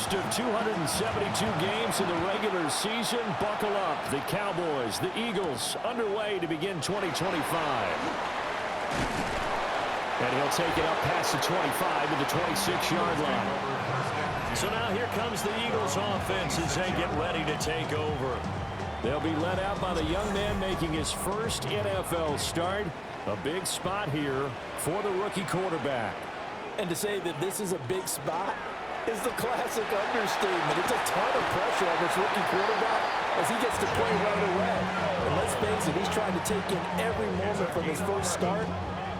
first of 272 games in the regular season. Buckle up. The Cowboys, the Eagles, underway to begin 2025. And he'll take it up past the 25 to the 26-yard line. So now here comes the Eagles offense as they get ready to take over. They'll be led out by the young man making his first NFL start. A big spot here for the rookie quarterback. And to say that this is a big spot is the classic understatement. It's a ton of pressure on this rookie quarterback as he gets to play right away. And let's face it, he's trying to take in every moment from his first start,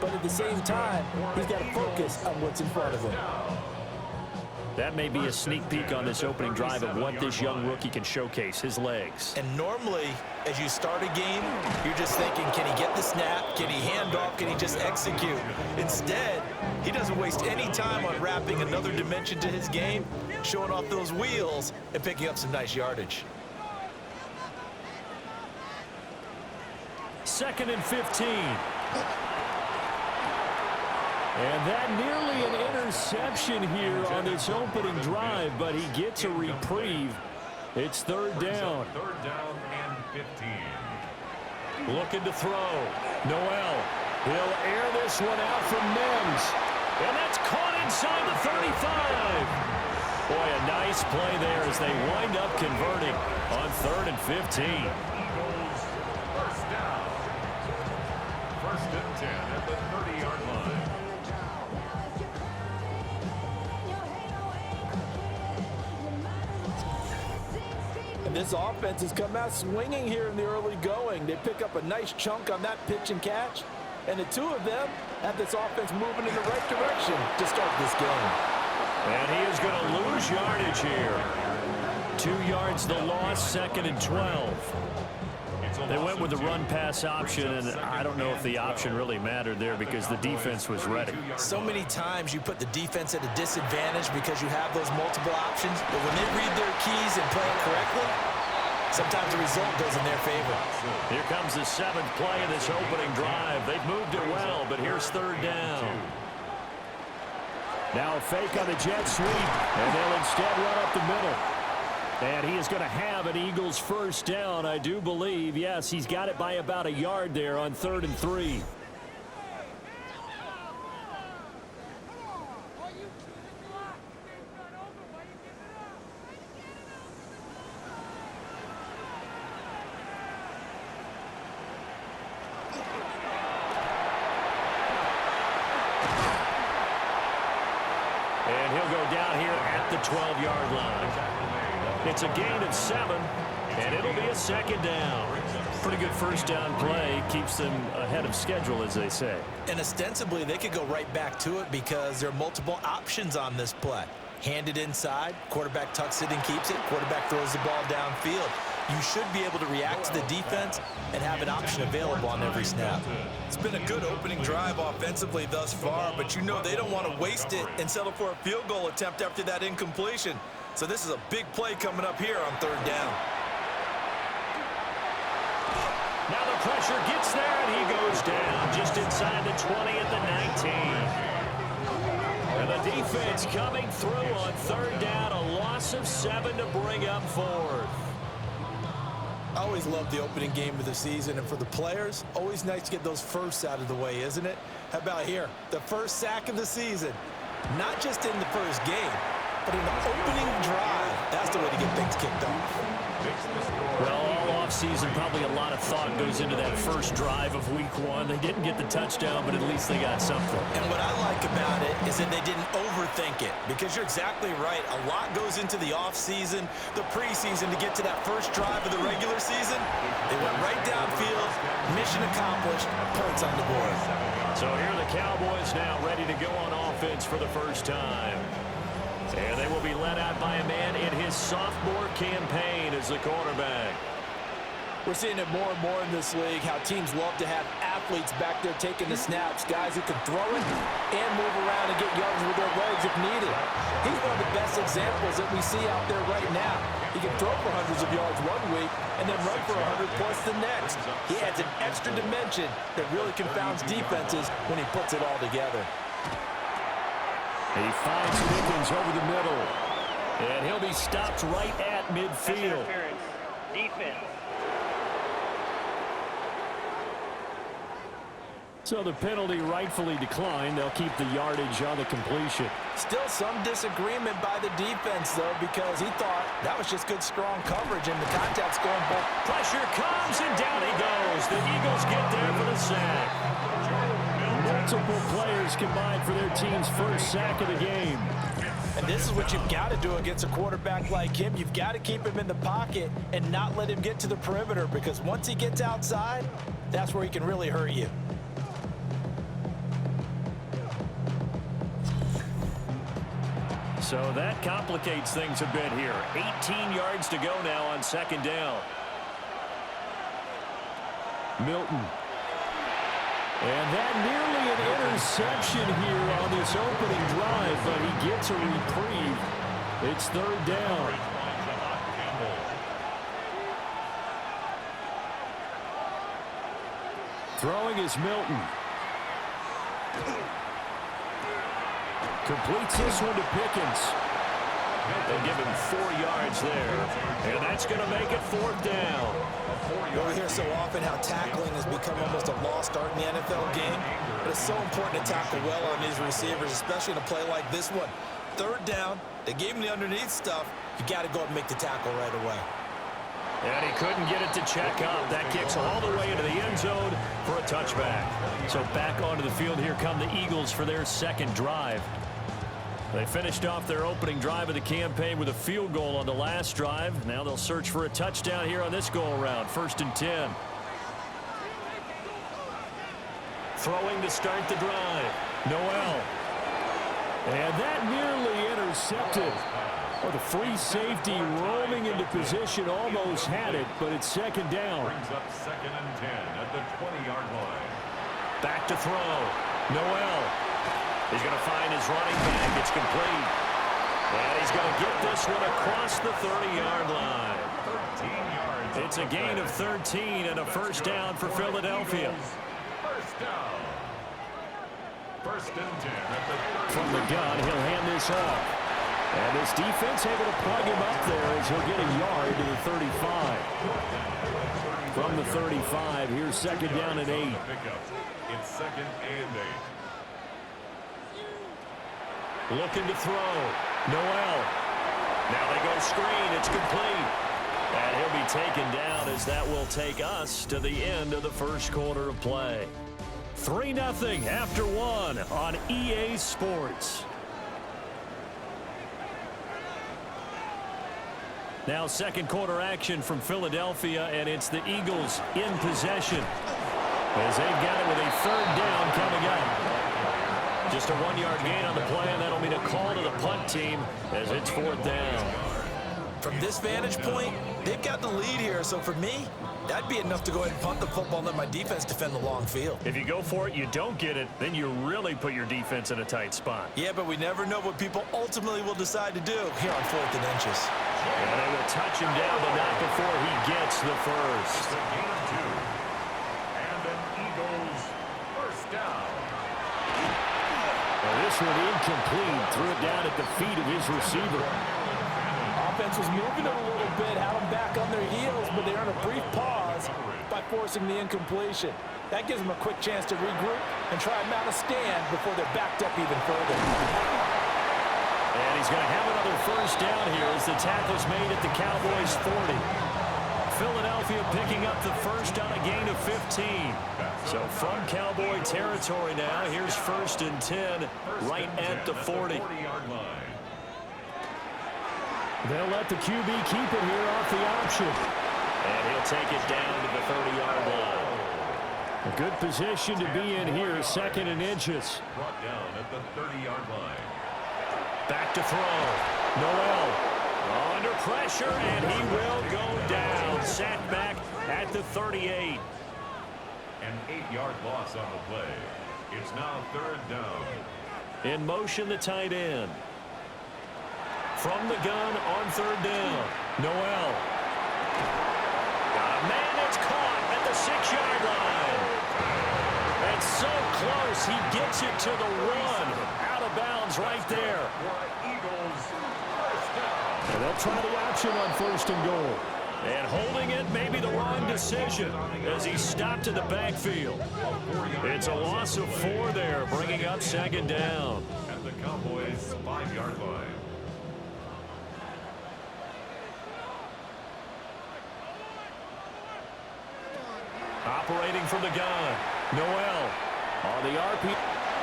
but at the same time, he's got to focus on what's in front of him. That may be a sneak peek on this opening drive of what this young rookie can showcase, his legs. And normally, as you start a game, you're just thinking, can he get the snap? Can he hand off? Can he just execute? Instead, he doesn't waste any time on wrapping another dimension to his game, showing off those wheels, and picking up some nice yardage. 2nd and 15. And that nearly an interception here on this opening drive, but he gets a reprieve. It's 3rd down. 3rd down and 15. Looking to throw. Noel. He'll air this one out from Mims. And that's caught inside the 35. Boy, a nice play there as they wind up converting on 3rd and 15. Eagles, 1st down. 1st and 10 at the 30-yard line. This offense has come out swinging here in the early going. They pick up a nice chunk on that pitch and catch, and the two of them have this offense moving in the right direction to start this game. And he is going to lose yardage here. 2 yards the loss, 2nd and 12. They went with the run-pass option, and I don't know if the option really mattered there because the defense was ready. So many times you put the defense at a disadvantage because you have those multiple options, but when they read their keys and play it correctly, sometimes the result goes in their favor. Here comes the 7th play of this opening drive. They've moved it well, but here's 3rd down. Now a fake on the jet sweep, and they'll instead run up the middle. And he is going to have an Eagles 1st down, I do believe. Yes, he's got it by about a yard there on 3rd and 3. And he'll go down here at the 12-yard line. It's a gain of 7, and it'll be a 2nd down. Pretty good 1st down play. Keeps them ahead of schedule, as they say. And ostensibly, they could go right back to it because there are multiple options on this play. Hand it inside, quarterback tucks it and keeps it, quarterback throws the ball downfield. You should be able to react to the defense and have an option available on every snap. It's been a good opening drive offensively thus far, but you know they don't want to waste it and settle for a field goal attempt after that incompletion. So this is a big play coming up here on 3rd down. Now the pressure gets there, and he goes down just inside the 20 at the 19. And the defense coming through on 3rd down, a loss of 7 to bring up 4th. I always love the opening game of the season, and for the players, always nice to get those firsts out of the way, isn't it? How about here? The first sack of the season. Not just in the first game, but in the opening drive. That's the way to get things kicked off. Well, all offseason, probably a lot of thought goes into that first drive of week 1. They didn't get the touchdown, but at least they got something. And what I like about it is that they didn't overthink it, because you're exactly right. A lot goes into the offseason, the preseason to get to that first drive of the regular season. They went right downfield, mission accomplished, points on the board. So here are the Cowboys now ready to go on offense for the first time. And they will be led out by a man in his sophomore campaign as the quarterback. We're seeing it more and more in this league, how teams love to have athletes back there taking the snaps, guys who can throw it and move around and get yards with their legs if needed. He's one of the best examples that we see out there right now. He can throw for hundreds of yards one week and then run for 100 plus the next. He adds an extra dimension that really confounds defenses when he puts it all together. He finds Wiggins over the middle. And he'll be stopped right at midfield. Defense. So the penalty rightfully declined. They'll keep the yardage on the completion. Still some disagreement by the defense, though, because he thought that was just good, strong coverage, and the contact's going both. Pressure comes, and down he goes. The Eagles get there for the sack. Multiple players combined for their team's first sack of the game. And this is what you've got to do against a quarterback like him. You've got to keep him in the pocket and not let him get to the perimeter, because once he gets outside, that's where he can really hurt you. So that complicates things a bit here. 18 yards to go now on second down. Milton. And that nearly an interception here on this opening drive, but he gets a reprieve. It's third down. Throwing is Milton. Completes this one to Pickens. They give him 4 yards there, and that's going to make it fourth down. We hear so often how tackling has become almost a lost art in the NFL game, but it's so important to tackle well on these receivers, especially in a play like this one. Third down, they gave him the underneath stuff. You got to go up and make the tackle right away. And he couldn't get it to check up. That kicks all the way into the end zone for a touchback. So back onto the field, here come the Eagles for their second drive. They finished off their opening drive of the campaign with a field goal on the last drive. Now they'll search for a touchdown here on this go-around. 1st and 10. Throwing to start the drive. Noel. And that nearly intercepted. Well, the free safety roaming into position almost had it, but it's second down. Brings up 2nd and 10 at the 20-yard line. Back to throw. Noel. He's going to find his running back. It's complete. And he's going to get this one across the 30-yard line. 13 yards. It's a gain of 13 and a first down for Philadelphia. First down. 1st and 10 at the 30. From the gun, he'll hand this off. And this defense able to plug him up there as he'll get a yard to the 35. From the 35, here's second down and 8. It's 2nd and 8. Looking to throw. Noel. Now they go screen. It's complete. And he'll be taken down as that will take us to the end of the first quarter of play. 3-0 after 1 on EA Sports. Now second quarter action from Philadelphia, and it's the Eagles in possession as they've got it with a third down coming up. Just a 1-yard gain on the play, and that'll mean a call to the punt team as it's fourth down. From this vantage point, they've got the lead here, so for me, that'd be enough to go ahead and punt the football and let my defense defend the long field. If you go for it, you don't get it, then you really put your defense in a tight spot. Yeah, but we never know what people ultimately will decide to do here on 4th and inches. And they will touch him down, but not before he gets the first. It's a gain of 2. And an Eagles first down. Well, this one incomplete. Threw it down at the feet of his receiver. Offense was moving a little bit, had them back on their heels, but they earned a brief pause by forcing the incompletion. That gives them a quick chance to regroup and try and mount a stand before they're backed up even further. And he's going to have another first down here as the tackle's made at the Cowboys 40. Philadelphia picking up the first on a gain of 15. So from Cowboy territory now, here's 1st and 10 right at the 40. They'll let the QB keep it here off the option. And he'll take it down to the 30-yard line. A good position to be in here, 2nd and inches. Brought down at the 30-yard line. Back to throw. Noel under pressure, and he will go down. Sacked back at the 38. An 8-yard loss on the play. It's now 3rd down. In motion, the tight end. From the gun on 3rd down. Noel. Man, it's caught at the 6-yard line. That's so close. He gets it to the 1. Out of bounds right there. For Eagles first down. And they'll try the option on 1st and goal. And holding it may be the wrong decision as he stopped in the backfield. It's a loss of 4 there, bringing up 2nd down. At the Cowboys' 5-yard line. Operating from the gun, Noel on the RP.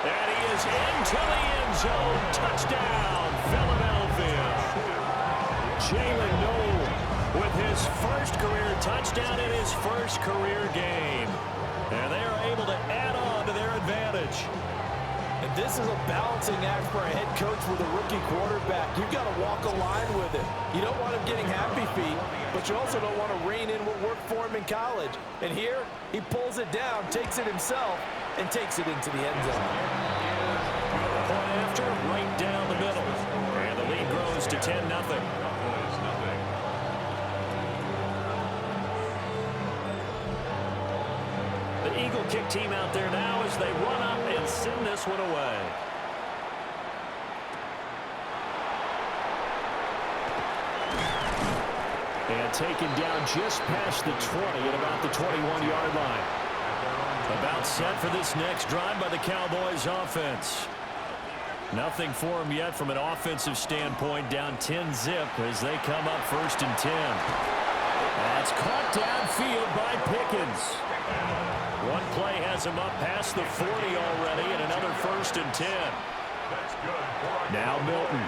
And he is into the end zone. Touchdown, Philadelphia. Jalen Noel with his first career touchdown in his first career game. And they are able to add on to their advantage. And this is a balancing act for a head coach with a rookie quarterback. You've got to walk a line with it. You don't want him getting happy feet, but you also don't want to rein in what worked for him in college. And here, he pulls it down, takes it himself, and takes it into the end zone. Point after, right down the middle. And the lead grows to 10-0. The Eagle kick team out there now as they run up and send this one away. And taken down just past the 20 at about the 21-yard line. About set for this next drive by the Cowboys offense. Nothing for them yet from an offensive standpoint, down 10-zip as they come up 1st and 10. That's caught downfield by Pickens. One play has him up past the 40 already, and another 1st and 10. Now Milton.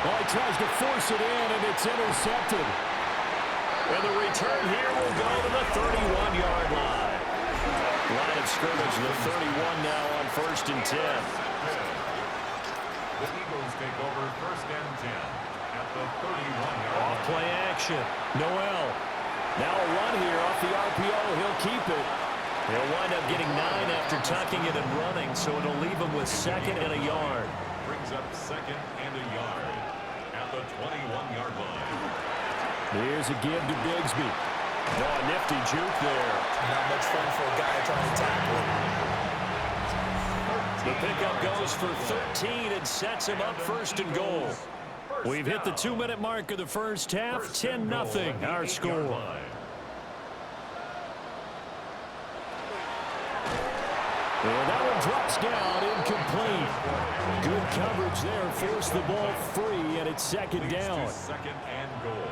Well, he tries to force it in, and it's intercepted. And the return here will go to the 31-yard line. Line of scrimmage, the 31 now on 1st and 10. The Eagles take over 1st and 10 at the 31-yard line. Off play action. Noel. Now a run here off the RPO. He'll keep it. He'll wind up getting 9 after tucking it and running, so it'll leave him with 2nd and a yard. Brings up 2nd and a yard at the 21-yard line. Here's a give to Bigsby. No, a nifty juke there. Not much fun for a guy trying to tackle him. The pickup goes for 13 and sets him up 1st and goal. We've hit the 2-minute mark of the first half. 10-0 our score. And that one drops down, incomplete. Good coverage there, forced the ball free, and it's 2nd down. 2nd and goal.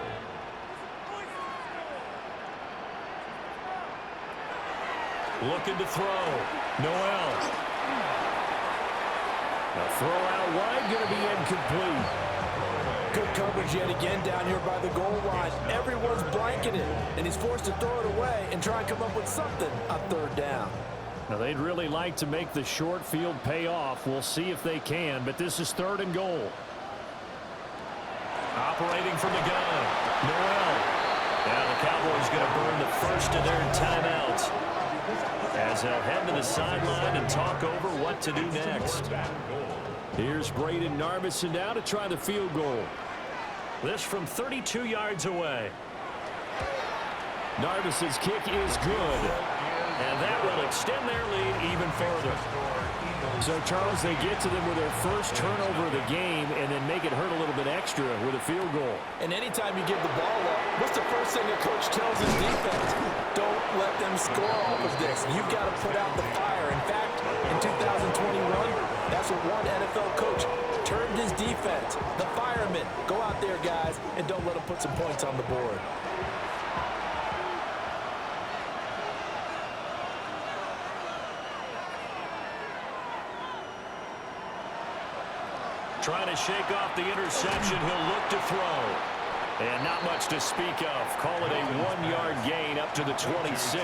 Looking to throw. Noel. A throw out wide, going to be incomplete. Good coverage yet again down here by the goal line. Everyone's blanketed, and he's forced to throw it away and try and come up with something on 3rd down. Now, they'd really like to make the short field pay off. We'll see if they can, but this is 3rd and goal. Operating from the gun. Noel. Now the Cowboys going to burn the first of their timeouts as they'll head to the sideline and talk over what to do next. Here's Braden Narbison now to try the field goal. This from 32 yards away. Narbison's kick is good. And that will extend their lead even further. So, Charles, they get to them with their first turnover of the game and then make it hurt a little bit extra with a field goal. And anytime you give the ball up, what's the first thing a coach tells his defense? Don't let them score off of this. You've got to put out the fire. In fact, in 2021, that's what one NFL coach termed his defense. The firemen. Go out there, guys, and don't let them put some points on the board. Trying to shake off the interception. He'll look to throw. And not much to speak of. Call it a 1-yard gain up to the 26. A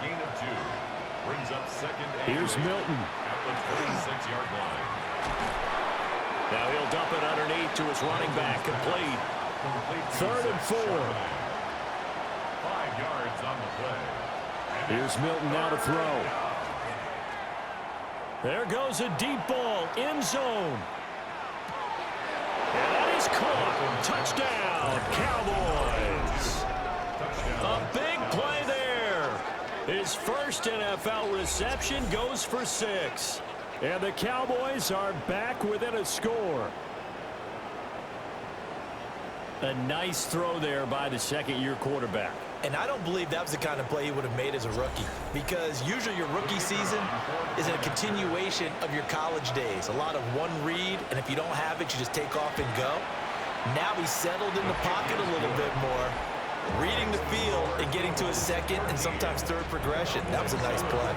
gain of 2. Brings up 2nd and Here's Milton. at the 26-yard line. Now he'll dump it underneath to his running back. Complete. 3rd and 4. 5 yards on the play. Here's Milton now to throw. There goes a deep ball, end zone. And that is caught. Touchdown, Cowboys. A big play there. His first NFL reception goes for 6. And the Cowboys are back within a score. A nice throw there by the second-year quarterback. And I don't believe that was the kind of play he would have made as a rookie, because usually your rookie season is a continuation of your college days. A lot of one read, and if you don't have it, you just take off and go. Now he's settled in the pocket a little bit more, reading the field and getting to a second and sometimes third progression. That was a nice play.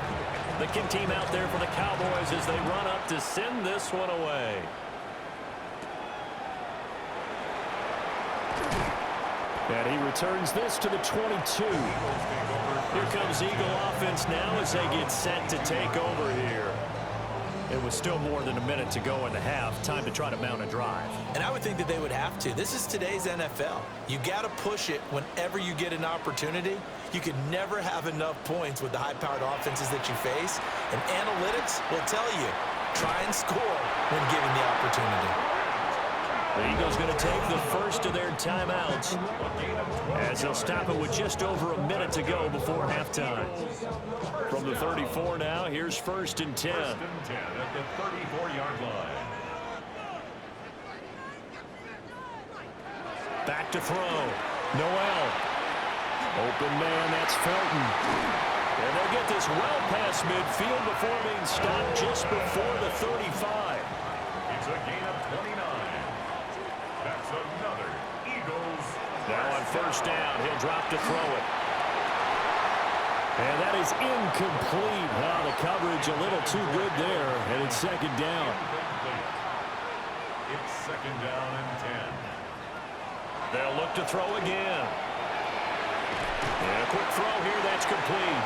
The kick team out there for the Cowboys as they run up to send this one away. And he returns this to the 22. Here comes Eagle offense now as they get set to take over here. It was still more than a minute to go in the half. Time to try to mount a drive. And I would think that they would have to. This is today's NFL. You got to push it whenever you get an opportunity. You can never have enough points with the high-powered offenses that you face. And analytics will tell you, try and score when given the opportunity. The Eagles going to take the first of their timeouts as they'll stop it with just over a minute to go before halftime. From the 34 now, here's 1st and 10. 1st and 10 at the 34-yard line. Back to throw. Noel. Open man, that's Felton. And they'll get this well past midfield before being stopped just before the 35. It's a gain of 29. That's another Eagles. Now on 1st down, he'll drop to throw it. And that is incomplete. The coverage a little too good there, and it's 2nd down. Incomplete. It's 2nd down and 10. They'll look to throw again. And a quick throw here, that's complete.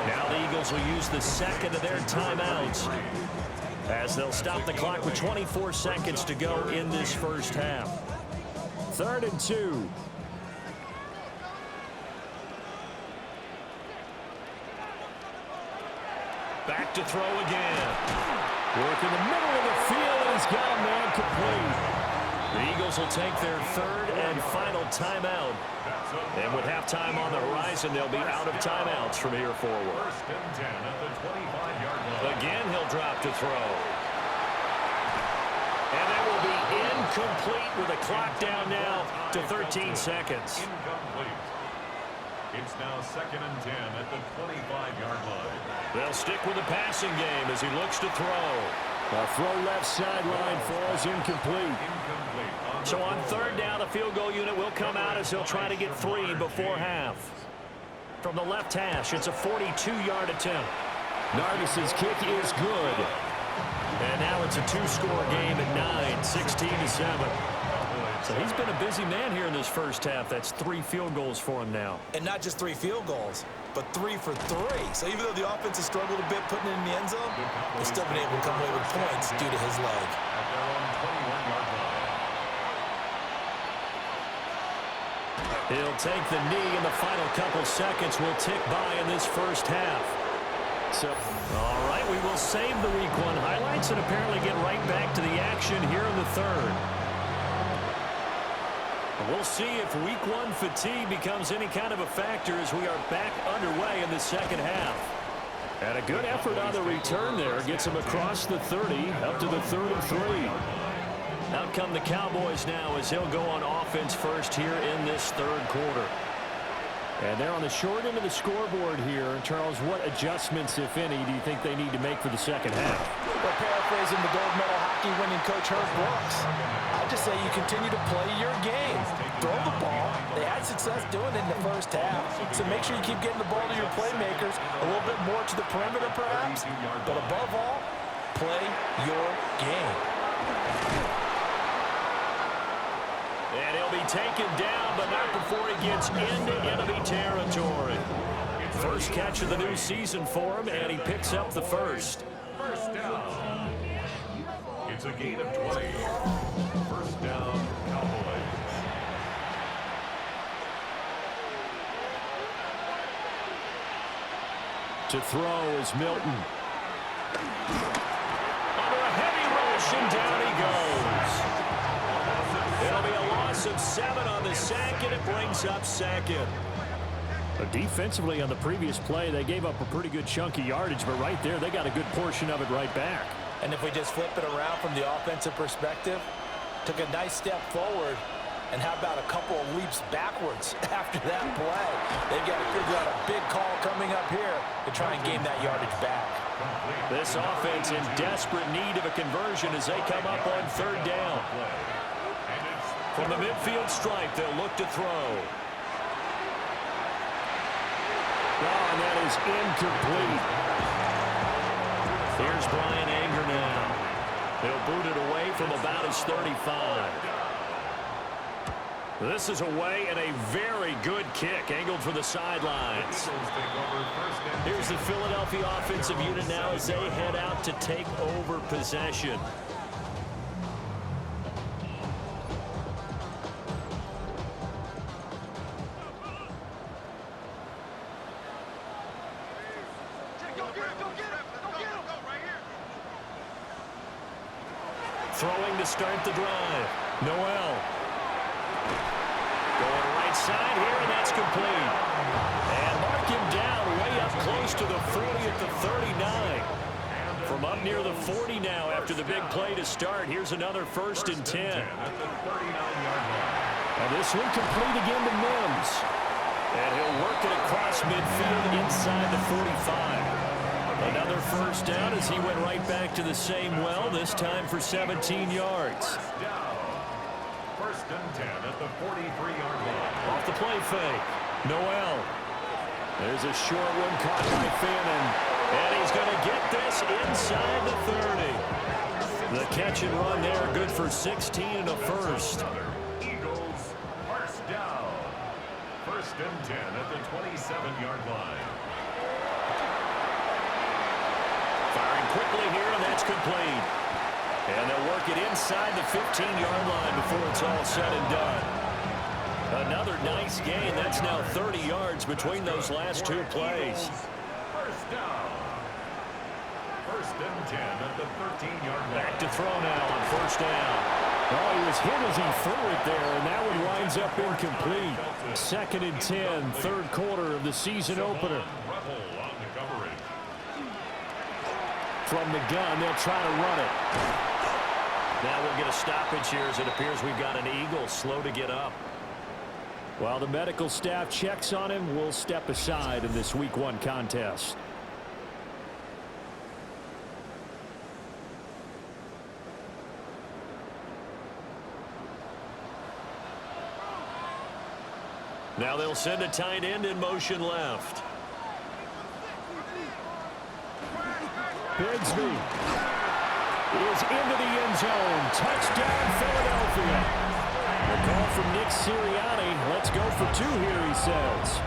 Now the Eagles will use the second of their timeouts as they'll stop the clock with 24 seconds to go in this first half. 3rd and 2. Back to throw again. Work in the middle of the field, and he's got a man complete. The Eagles will take their 3rd and final timeout. And with halftime on the horizon, they'll be out of timeouts from here forward. 1st and 10 at the 25-yard line. Again, he'll drop to throw. And that will be incomplete with a clock down now to 13 seconds. Incomplete. It's now 2nd and 10 at the 25-yard line. They'll stick with the passing game as he looks to throw. A throw left sideline falls incomplete. So on 3rd down, the field goal unit will come out as he'll try to get 3 before half. From the left hash, it's a 42-yard attempt. Narvis's kick is good. And now it's a 2-score game at 9, 16-7. So he's been a busy man here in this first half. That's 3 field goals for him now. And not just 3 field goals, but 3 for 3. So even though the offense has struggled a bit putting it in the end zone, they've still been able to come away with points due to his leg. At their own 21-yard line. He'll take the knee, and the final couple seconds will tick by in this first half. So, all right, we will save the Week 1 highlights and apparently get right back to the action here in the 3rd. We'll see if Week 1 fatigue becomes any kind of a factor as we are back underway in the 2nd half. And a good effort on the return there gets him across the 30, up to the 33. Out come the Cowboys now as he'll go on offense first here in this 3rd quarter. And they're on the short end of the scoreboard here. Charles, what adjustments, if any, do you think they need to make for the 2nd half? Well, paraphrasing the gold medal hockey winning coach Herb Brooks, I just say you continue to play your game. Throw the ball. They had success doing it in the first half, so make sure you keep getting the ball to your playmakers, a little bit more to the perimeter perhaps, but above all, play your game. And he'll be taken down, but not before he gets into enemy territory. First catch of the new season for him, and he picks up the first. 1st down. It's a gain of 20. 1st down, Cowboys. To throw is Milton. Under a heavy rush, and down he goes. It'll be a loss of 7 on the sack, and it brings up 2nd. Defensively on the previous play, they gave up a pretty good chunk of yardage, but right there, they got a good portion of it right back. And if we just flip it around from the offensive perspective, took a nice step forward, And how about a couple of leaps backwards after that play? They've got to figure out a big call coming up here to try and gain that yardage back. This offense in desperate need of a conversion as they come up on third down. From the midfield stripe, they'll look to throw. Oh, and that is incomplete. Here's Brian Anger now. He'll boot it away from about his 35. This is away and a very good kick angled for the sidelines. Here's the Philadelphia offensive unit now as they head out to take over possession. Throwing to start the drive. Noel. Going right side here, and that's complete. And mark him down way up close to the 40 at the 39. From up near the 40 now after the big play to start. Here's another 1st and 10. And this one complete again to Mims. And he'll work it across midfield inside the 45. Another 1st down as he went right back to the same well, this time for 17 yards. 1st and 10 at the 43-yard line. Off the play fake. Noel. There's a short one caught by Fannin. And he's going to get this inside the 30. The catch and run there, good for 16 and a 1st. Eagles, 1st down. 1st and 10 at the 27-yard line. Firing quickly here, and that's complete. And they'll work it inside the 15-yard line before it's all said and done. Another nice gain. That's now 30 yards between those last two plays. 1st down. 1st and 10 at the 13-yard line. Back to throw now on 1st down. Oh, he was hit as he threw it there, and that one winds up incomplete. 2nd and 10, 3rd quarter of the season opener. From the gun, they'll try to run it. Now we'll get a stoppage here as it appears we've got an Eagle slow to get up. While the medical staff checks on him, we'll step aside in this Week 1 contest. Now they'll send a tight end in motion left. Bigsby is into the end zone. Touchdown, Philadelphia. A call from Nick Sirianni. Let's go for 2 here, he says.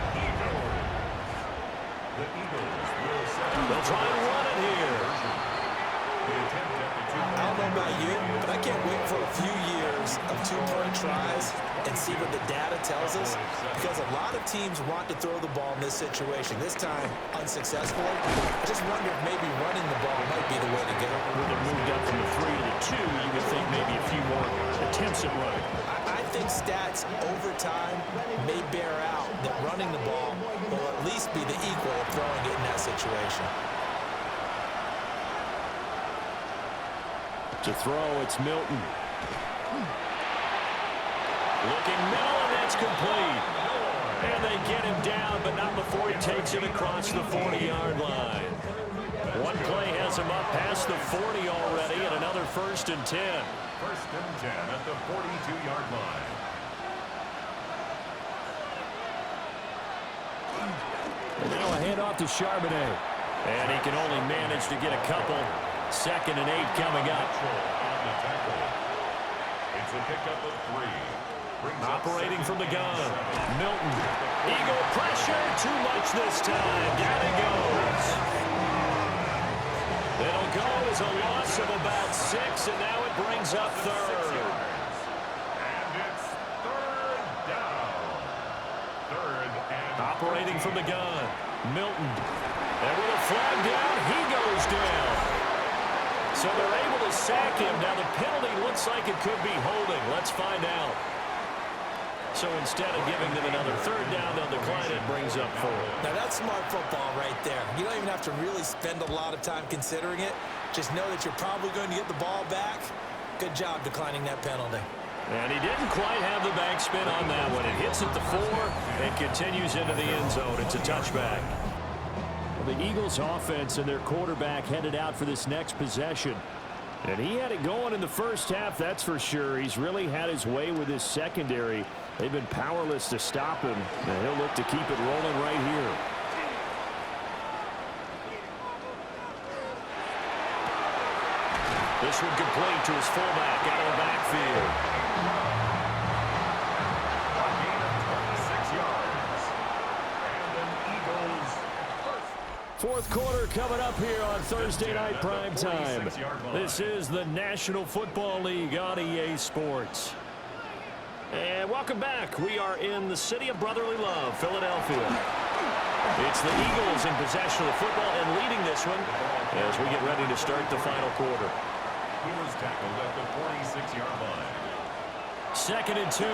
They'll try and run it here. I don't know about you, but I can't wait for a few years of 2-point tries and see what the data tells us, because a lot of teams want to throw the ball in this situation. This time, unsuccessfully. I just wonder if maybe running the ball might be the way to go. With it moved up from the 3 to the 2, you would think maybe a few more attempts at running. I think stats over time may bear out that running the ball will at least be the equal of throwing it in that situation. To throw, it's Milton. Looking middle, and that's complete. And they get him down, but not before he takes it across the 40-yard line. One play has him up past the 40 already, and another 1st and 10. 1st and 10 at the 42-yard line. And now a handoff to Charbonnet. And he can only manage to get a couple. 2nd and 8 coming up. It's a pickup of 3. Operating from the gun. Milton. Eagle pressure. Too much this time. Down he goes. It'll go as a loss of about 6, and now it brings up 3rd. And it's 3rd down. 3rd and Operating from the gun. Milton. And with a flag down, he goes down. So they're able to sack him. Now the penalty looks like it could be holding. Let's find out. So instead of giving them another 3rd down, they'll decline it. Brings up 4. Now that's smart football right there. You don't even have to really spend a lot of time considering it. Just know that you're probably going to get the ball back. Good job declining that penalty. And he didn't quite have the backspin on that one. It hits at the 4 and continues into the end zone. It's a touchback. Well, the Eagles offense and their quarterback headed out for this next possession. And he had it going in the first half, that's for sure. He's really had his way with his secondary. They've been powerless to stop him. And he'll look to keep it rolling right here. This one complete to his fullback out of the backfield. A gain of 26 yards. And an Eagles first. Fourth quarter coming up here on Thursday Night Prime Time. This is the National Football League on EA Sports. And welcome back. We are in the city of brotherly love, Philadelphia. It's the Eagles in possession of the football and leading this one as we get ready to start the final quarter. He was tackled at the 46-yard line. 2nd and 2.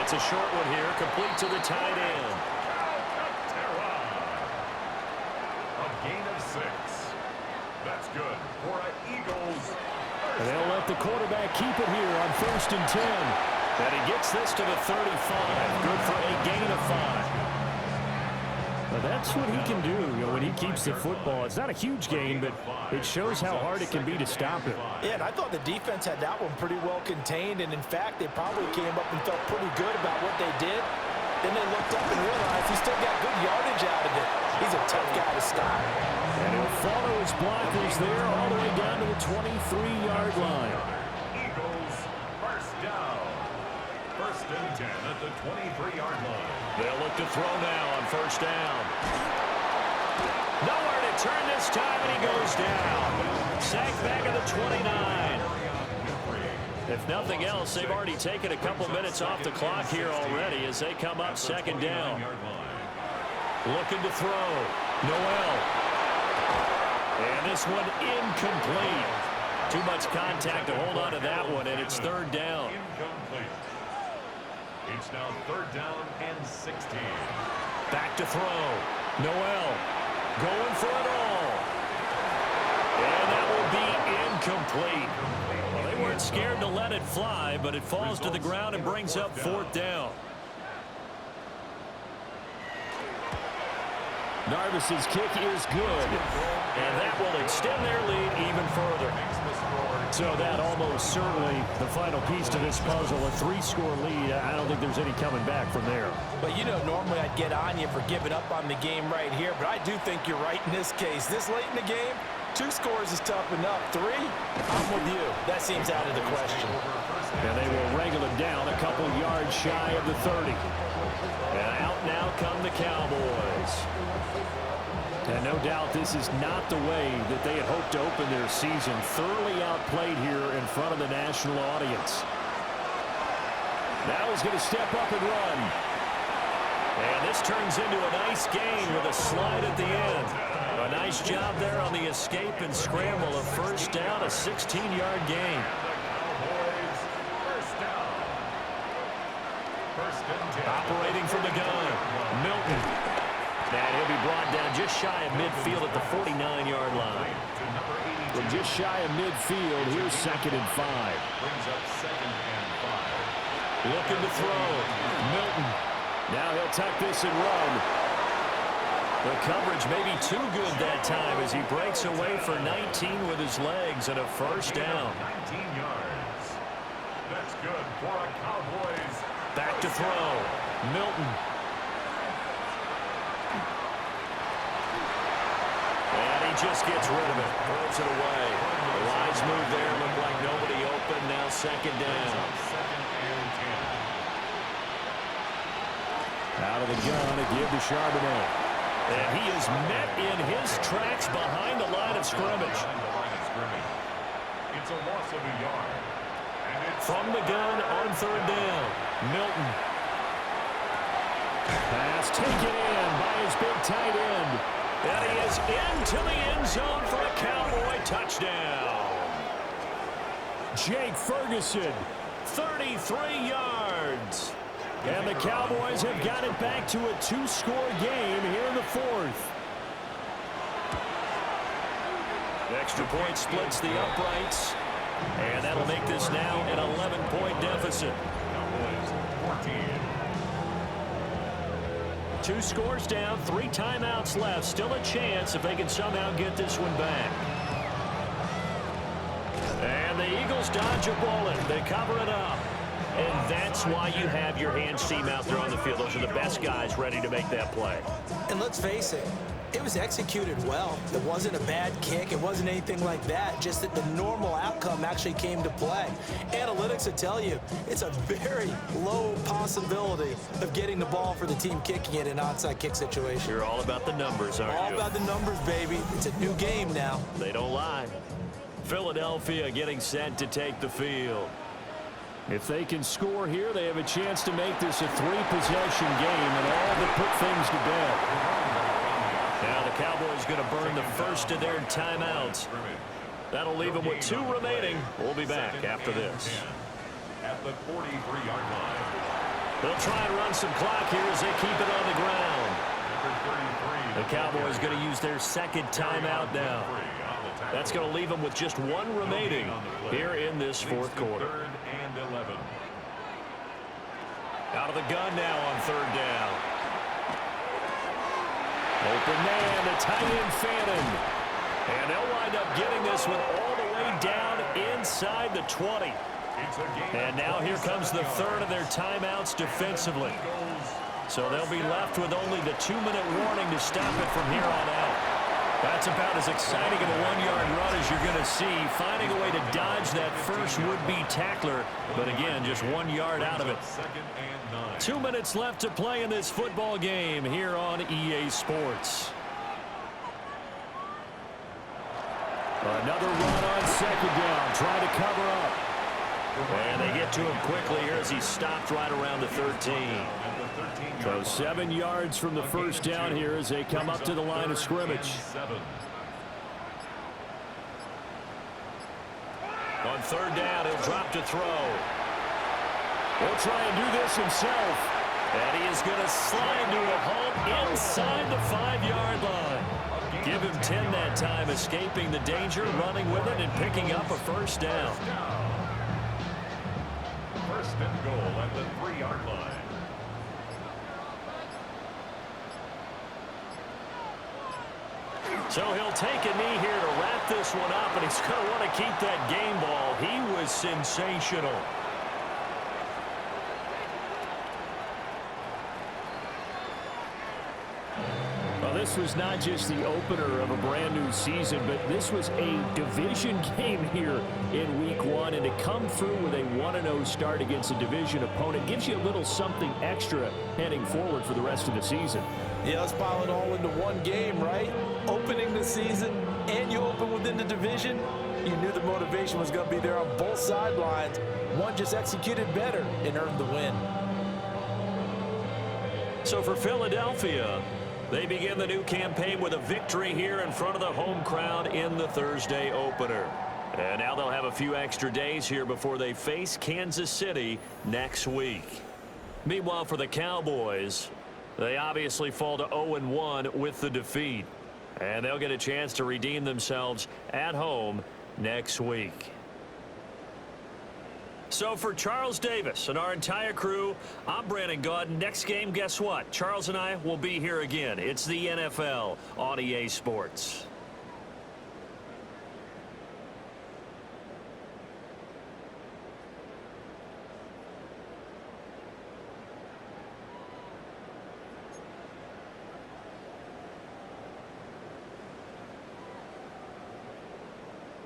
It's a short one here, complete to the tight end. A gain of 6. That's good for an Eagles. And they'll let the quarterback keep it here on 1st and 10. And he gets this to the 35. Good for a gain of 5. Now that's what he can do, when he keeps the football. It's not a huge gain, but it shows how hard it can be to stop him. Yeah, and I thought the defense had that one pretty well contained, and in fact, they probably came up and felt pretty good about what they did. Then they looked up and realized he still got good yardage out of it. He's a tough guy to stop. And he'll follow his blockers there all the way down to the 23-yard line. Eagles first down. 1st and 10 at the 23-yard line. They'll look to throw now on 1st down. Nowhere to turn this time, and he goes down. Sacked back at the 29. If nothing else, they've already taken a couple minutes off the clock here already as they come up 2nd down. Looking to throw. Noel. And this one incomplete. Too much contact to hold on to that one, and it's 3rd down. Incomplete. It's now 3rd down and 16. Back to throw. Noel going for it all. And that will be incomplete. Well, they weren't scared to let it fly, but it falls to the ground and brings up 4th down. Narvis's kick is good, and that will extend their lead even further. So that almost certainly the final piece to this puzzle, a 3-score lead. I don't think there's any coming back from there. But, normally I'd get on you for giving up on the game right here, but I do think you're right in this case. This late in the game, 2 scores is tough enough. 3, I'm with you. That seems out of the question. And they will wrangle him down a couple yards shy of the 30. And out now come the Cowboys. And no doubt this is not the way that they had hoped to open their season. Thoroughly outplayed here in front of the national audience. Now he's going to step up and run. And this turns into a nice gain with a slide at the end. A nice job there on the escape and scramble. A 1st down, a 16-yard gain. Operating from the gun, Milton. And he'll be brought down just shy of midfield at the 49-yard line. From just shy of midfield, here's 2nd and 5. Brings up 2nd and 5. Looking to throw. Milton. Now he'll tuck this and run. The coverage may be too good that time as he breaks away for 19 with his legs and a 1st down. 19 yards. That's good for a Cowboys. Back to throw. Milton. And he just gets rid of it. Throws it away. The wise move there. Looked like nobody open. Now 2nd down. 2nd and 10. Out of the gun to give to Charbonnet. And he is met in his tracks behind the line of scrimmage. It's a loss of a yard. And it's From the gun on 3rd down. Milton. Pass taken in by his big tight end. And he is into the end zone for a Cowboy touchdown. Jake Ferguson, 33 yards. And the Cowboys have got it back to a 2-score game here in the 4th. The extra point splits the uprights. And that'll make this now an deficit. Cowboys 14. 2 scores down, 3 timeouts left. Still a chance if they can somehow get this one back. And the Eagles dodge a bullet. They cover it up. And that's why you have your hands team out there on the field. Those are the best guys ready to make that play. And let's face it, it was executed well. It wasn't a bad kick. It wasn't anything like that. Just that the normal outcome actually came to play. Analytics will tell you it's a very low possibility of getting the ball for the team kicking it in an onside kick situation. You're all about the numbers, aren't you? All about the numbers, baby. It's a new game now. They don't lie. Philadelphia getting set to take the field. If they can score here, they have a chance to make this a 3-possession game and all but put things to bed. Now the Cowboys going to burn the first of their timeouts. That'll leave them with 2 remaining. We'll be back after this. At the 43-yard line. They'll try and run some clock here as they keep it on the ground. The Cowboys going to use their second timeout now. That's going to leave them with just 1 remaining here in this 4th quarter. 3rd and 11. Out of the gun now on 3rd down. Open man to tight end Fannin. And they'll wind up getting this one all the way down inside the 20. And now here comes the 3rd of their timeouts defensively. So they'll be left with only the 2-minute warning to stop it from here on out. That's about as exciting of a 1-yard run as you're going to see. Finding a way to dodge that first would-be tackler. But again, just 1 yard out of it. 2 minutes left to play in this football game here on EA Sports. Another run on 2nd down. Trying to cover up. And they get to him quickly here as he stopped right around the 13. So 7 yards from the first down here as they come up to the line of scrimmage. On 3rd down, he'll drop to throw. He'll try and do this himself. And he is going to slide to a home inside the 5-yard line. Give him 10 that time, escaping the danger, running with it, and picking up a first down. 1st and goal at the 3-yard line. So he'll take a knee here to wrap this one up, and he's going to want to keep that game ball. He was sensational. Well, this was not just the opener of a brand new season, but this was a division game here in week 1. And to come through with a 1-0 start against a division opponent gives you a little something extra heading forward for the rest of the season. Yeah, let's pile it all into one game, right? Opening the season, and you open within the division. You knew the motivation was going to be there on both sidelines. One just executed better and earned the win. So for Philadelphia, they begin the new campaign with a victory here in front of the home crowd in the Thursday opener. And now they'll have a few extra days here before they face Kansas City next week. Meanwhile, for the Cowboys, they obviously fall to 0-1 with the defeat. And they'll get a chance to redeem themselves at home next week. So for Charles Davis and our entire crew, I'm Brandon Gaudin. Next game, guess what? Charles and I will be here again. It's the NFL on EA Sports.